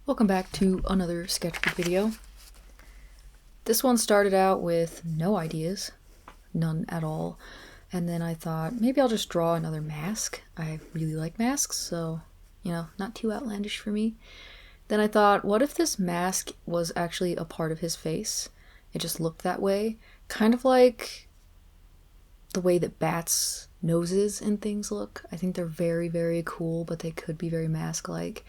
Welcome back to another sketchbook video. This one started out with no ideas, none at all, and then I thought maybe I'll just draw another mask. I really like masks, so, not too outlandish for me. Then I thought, what if this mask was actually a part of his face? It just looked that way, kind of like the way that bats' noses and things look. I think they're very, very cool, but they could be very mask-like.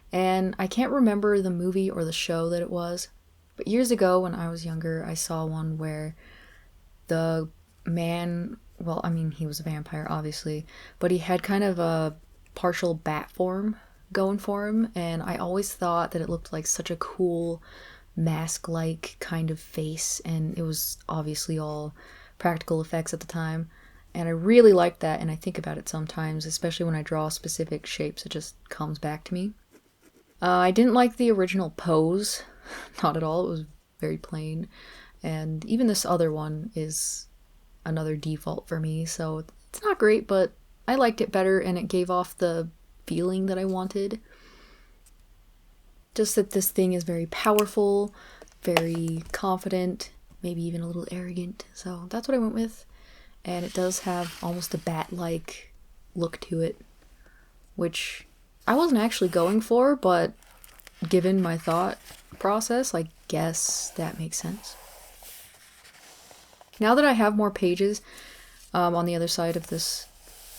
And I can't remember the movie or the show that it was, but years ago when I was younger, I saw one where the man, well, I mean, he was a vampire, obviously, but he had kind of a partial bat form going for him, and I always thought that it looked like such a cool mask-like kind of face, and it was obviously all practical effects at the time. And I really liked that, and I think about it sometimes, especially when I draw specific shapes, it just comes back to me. I didn't like the original pose, not at all, it was very plain, and even this other one is another default for me, so it's not great, but I liked it better and it gave off the feeling that I wanted. Just that this thing is very powerful, very confident, maybe even a little arrogant, so that's what I went with, and it does have almost a bat-like look to it, which I wasn't actually going for, but given my thought process, I guess that makes sense. Now that I have more pages on the other side of this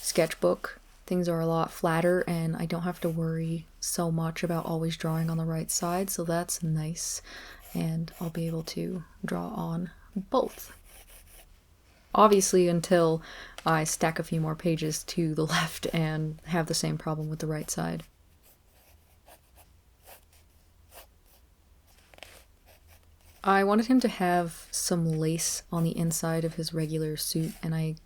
sketchbook, things are a lot flatter and I don't have to worry so much about always drawing on the right side, so that's nice, and I'll be able to draw on both. Obviously, until I stack a few more pages to the left and have the same problem with the right side. I wanted him to have some lace on the inside of his regular suit, and I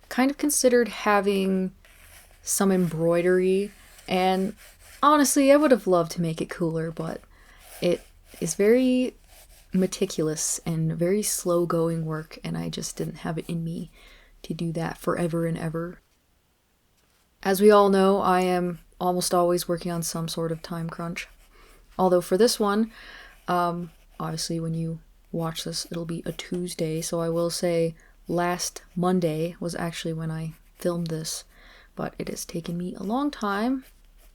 kind of considered having some embroidery, and honestly, I would have loved to make it cooler, but it is very meticulous and very slow going work, and I just didn't have it in me to do that forever and ever. As we all know, I am almost always working on some sort of time crunch. Although for this one, obviously when you watch this it'll be a Tuesday, so I will say last Monday was actually when I filmed this, but it has taken me a long time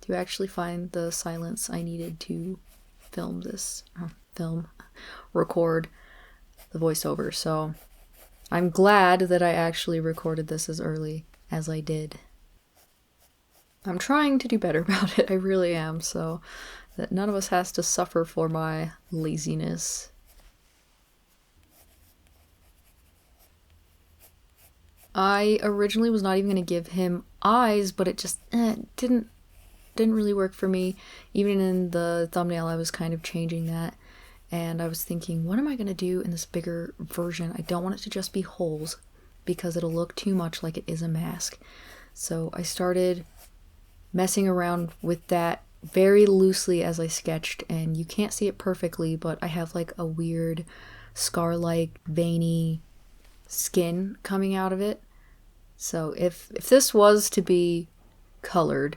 to actually find the silence I needed to film this, record the voiceover, so I'm glad that I actually recorded this as early as I did. I'm trying to do better about it, I really am, so that none of us has to suffer for my laziness. I originally was not even going to give him eyes, but it just didn't really work for me. Even in the thumbnail I was kind of changing that, and I was thinking, what am I going to do in this bigger version? I don't want it to just be holes because it'll look too much like it is a mask. So I started messing around with that very loosely as I sketched, and you can't see it perfectly, but I have like a weird scar-like veiny skin coming out of it. So if this was to be colored,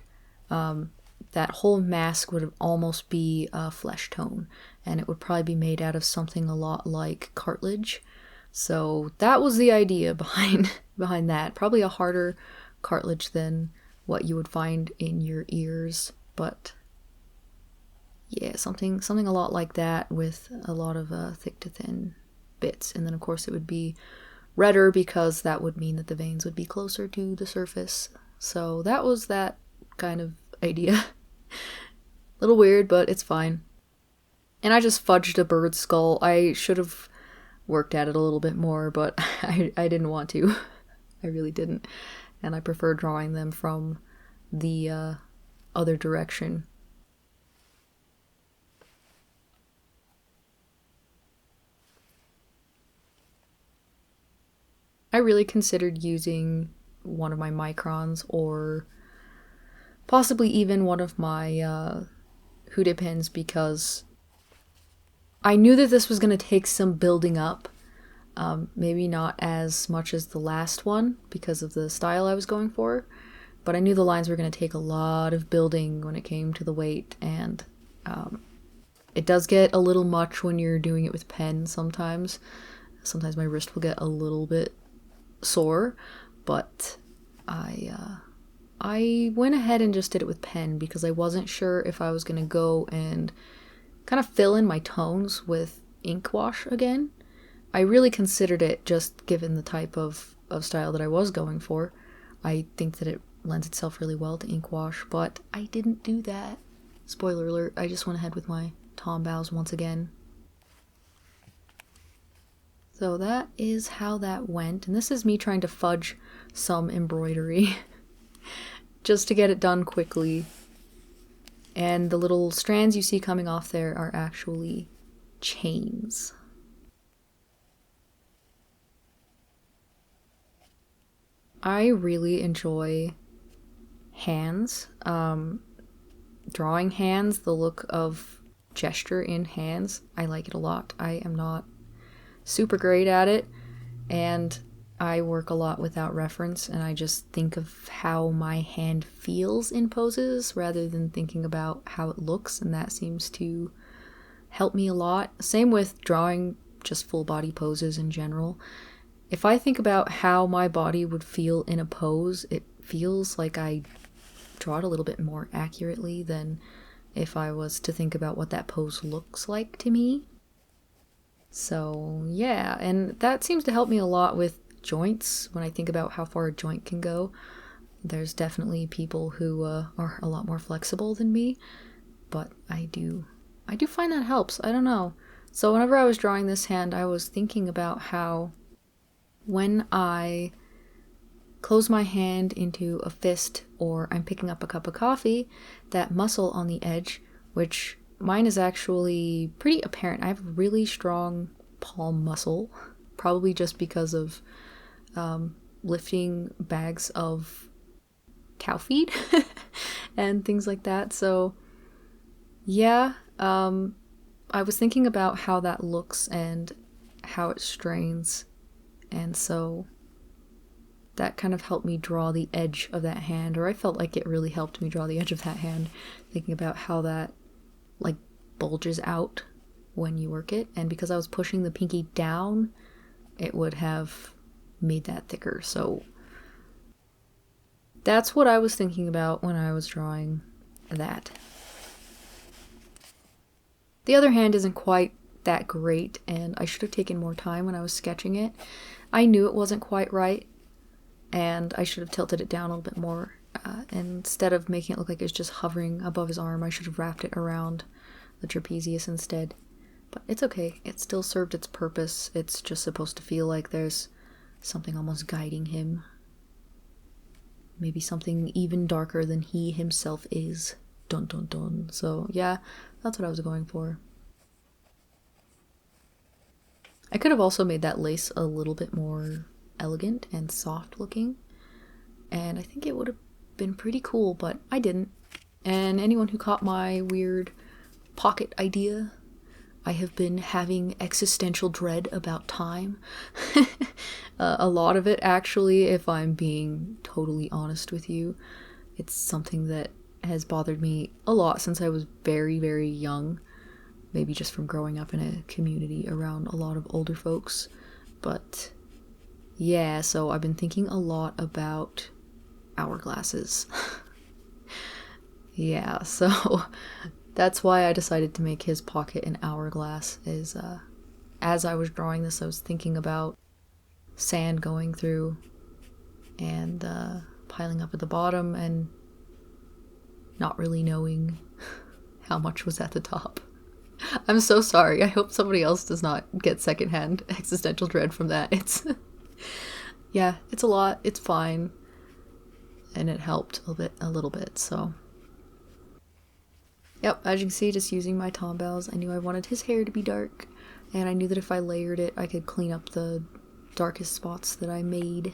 that whole mask would almost be a flesh tone, and it would probably be made out of something a lot like cartilage. So that was the idea behind that. Probably a harder cartilage than what you would find in your ears, but yeah, something a lot like that with a lot of thick to thin bits. And then of course it would be redder because that would mean that the veins would be closer to the surface. So that was that kind of idea. A little weird, but it's fine. And I just fudged a bird skull. I should have worked at it a little bit more, but I didn't want to. I really didn't. And I prefer drawing them from the other direction. I really considered using one of my microns or possibly even one of my Huda pins because I knew that this was going to take some building up. Maybe not as much as the last one because of the style I was going for, but I knew the lines were going to take a lot of building when it came to the weight, and It does get a little much when you're doing it with pen sometimes. Sometimes my wrist will get a little bit sore, but I went ahead and just did it with pen because I wasn't sure if I was going to go and kind of fill in my tones with ink wash again. I really considered it just given the type of style that I was going for. I think that it lends itself really well to ink wash, but I didn't do that. Spoiler alert, I just went ahead with my Tombows once again. So that is how that went, and this is me trying to fudge some embroidery just to get it done quickly. And the little strands you see coming off there are actually chains. I really enjoy hands. Drawing hands, the look of gesture in hands, I like it a lot. I am not super great at it, and I work a lot without reference, and I just think of how my hand feels in poses rather than thinking about how it looks, and that seems to help me a lot. Same with drawing just full body poses in general. If I think about how my body would feel in a pose, it feels like I draw it a little bit more accurately than if I was to think about what that pose looks like to me. So yeah, and that seems to help me a lot with joints when I think about how far a joint can go. There's definitely people who are a lot more flexible than me, but I do find that helps. I don't know. So whenever I was drawing this hand, I was thinking about how when I close my hand into a fist or I'm picking up a cup of coffee, that muscle on the edge, which mine is actually pretty apparent. I have really strong palm muscle, probably just because of lifting bags of cow feed and things like that. So yeah, I was thinking about how that looks and how it strains, and so that kind of helped me draw the edge of that hand, or I felt like it really helped me draw the edge of that hand, thinking about how that like bulges out when you work it, and because I was pushing the pinky down, it would have made that thicker. So that's what I was thinking about when I was drawing that. The other hand isn't quite that great, and I should have taken more time when I was sketching it. I knew it wasn't quite right, and I should have tilted it down a little bit more. Instead of making it look like it's just hovering above his arm, I should have wrapped it around the trapezius instead. But it's okay, it still served its purpose. It's just supposed to feel like there's something almost guiding him. Maybe something even darker than he himself is. Dun dun dun. So yeah, that's what I was going for. I could have also made that lace a little bit more elegant and soft looking, and I think it would have been pretty cool, but I didn't. And anyone who caught my weird pocket idea, I have been having existential dread about time. A lot of it, actually, if I'm being totally honest with you. It's something that has bothered me a lot since I was very, very young. Maybe just from growing up in a community around a lot of older folks. But yeah, so I've been thinking a lot about hourglasses. Yeah, so that's why I decided to make his pocket an hourglass. As I was drawing this, I was thinking about sand going through and piling up at the bottom and not really knowing how much was at the top. I'm so sorry. I hope somebody else does not get secondhand existential dread from that. Yeah, it's a lot. It's fine. And it helped a little bit, so. Yep, as you can see, just using my Tombows, I knew I wanted his hair to be dark, and I knew that if I layered it, I could clean up the darkest spots that I made.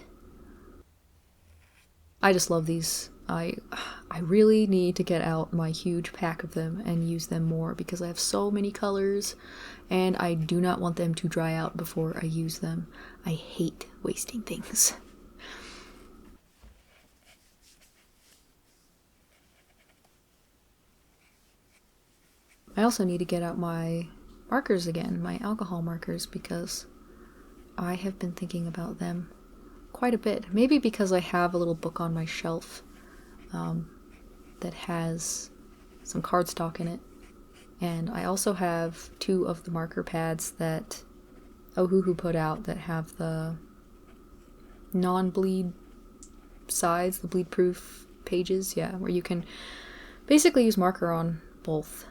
I just love these. I really need to get out my huge pack of them and use them more because I have so many colors and I do not want them to dry out before I use them. I hate wasting things. I also need to get out my markers again, my alcohol markers, because I have been thinking about them quite a bit. Maybe because I have a little book on my shelf that has some cardstock in it. And I also have 2 of the marker pads that Ohuhu put out that have the non-bleed sides, the bleed-proof pages, yeah, where you can basically use marker on both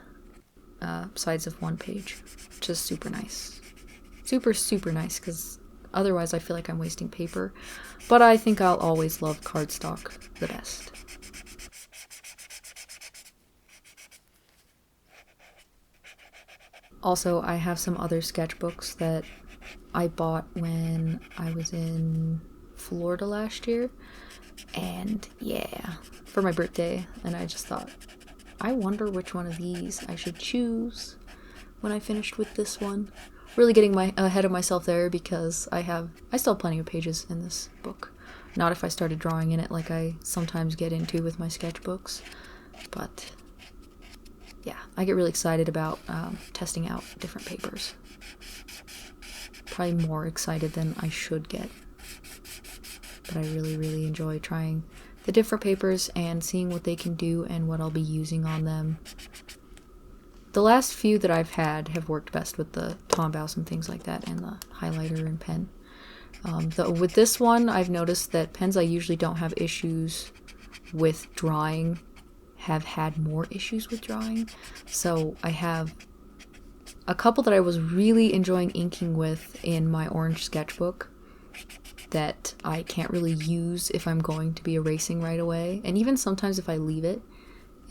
sides of one page, which is super nice. Super, super nice, because otherwise I feel like I'm wasting paper. But I think I'll always love cardstock the best. Also, I have some other sketchbooks that I bought when I was in Florida last year. And yeah, for my birthday. And I just thought, I wonder which one of these I should choose when I finished with this one. Really getting ahead of myself there, because I still have plenty of pages in this book. Not if I started drawing in it like I sometimes get into with my sketchbooks. But yeah, I get really excited about testing out different papers. Probably more excited than I should get. But I really, really enjoy trying the different papers and seeing what they can do and what I'll be using on them. The last few that I've had have worked best with the Tombows and things like that, and the highlighter and pen. With this one, I've noticed that pens I usually don't have issues with drawing have had more issues with drawing. So I have a couple that I was really enjoying inking with in my orange sketchbook that I can't really use if I'm going to be erasing right away. And even sometimes if I leave it,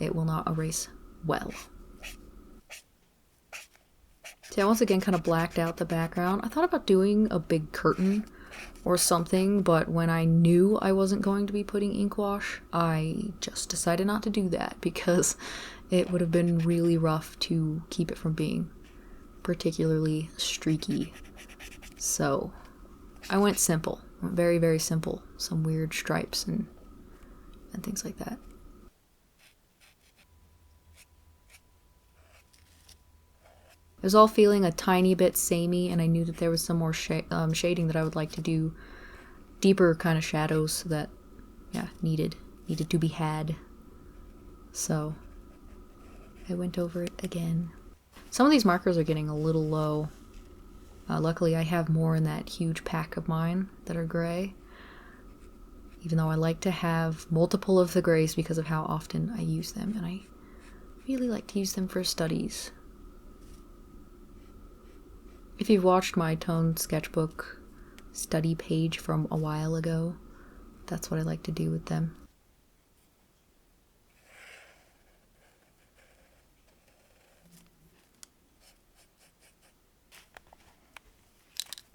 it will not erase well. See, I once again kind of blacked out the background. I thought about doing a big curtain or something, but when I knew I wasn't going to be putting ink wash, I just decided not to do that because it would have been really rough to keep it from being particularly streaky. So I went simple. Went very, very simple. Some weird stripes and things like that. It was all feeling a tiny bit samey, and I knew that there was some more shading that I would like to do. Deeper kind of shadows that, yeah, needed to be had. So I went over it again. Some of these markers are getting a little low. Luckily, I have more in that huge pack of mine that are gray. Even though I like to have multiple of the grays because of how often I use them, and I really like to use them for studies. If you've watched my Tone Sketchbook study page from a while ago, that's what I like to do with them.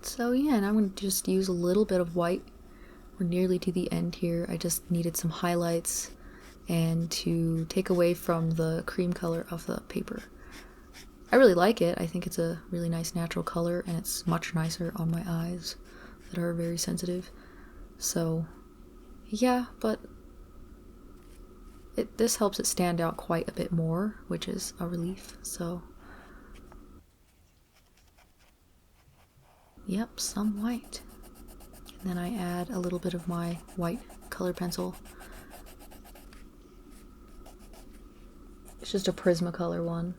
So yeah, and I'm going to just use a little bit of white. We're nearly to the end here. I just needed some highlights and to take away from the cream color of the paper. I really like it. I think it's a really nice natural color, and it's much nicer on my eyes that are very sensitive. So yeah, but this helps it stand out quite a bit more, which is a relief. So yep, some white. And then I add a little bit of my white color pencil. It's just a Prismacolor one.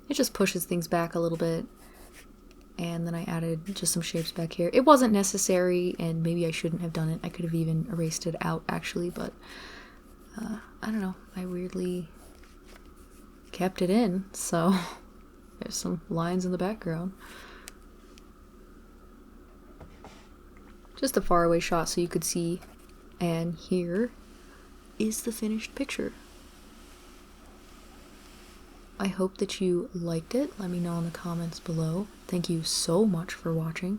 It just pushes things back a little bit. And then I added just some shapes back here. It wasn't necessary, and maybe I shouldn't have done it. I could have even erased it out, actually, but I don't know. I weirdly kept it in, so there's some lines in the background. Just a faraway shot so you could see. And here is the finished picture. I hope that you liked it. Let me know in the comments below. Thank you so much for watching.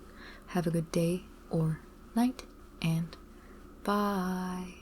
Have a good day or night, and bye.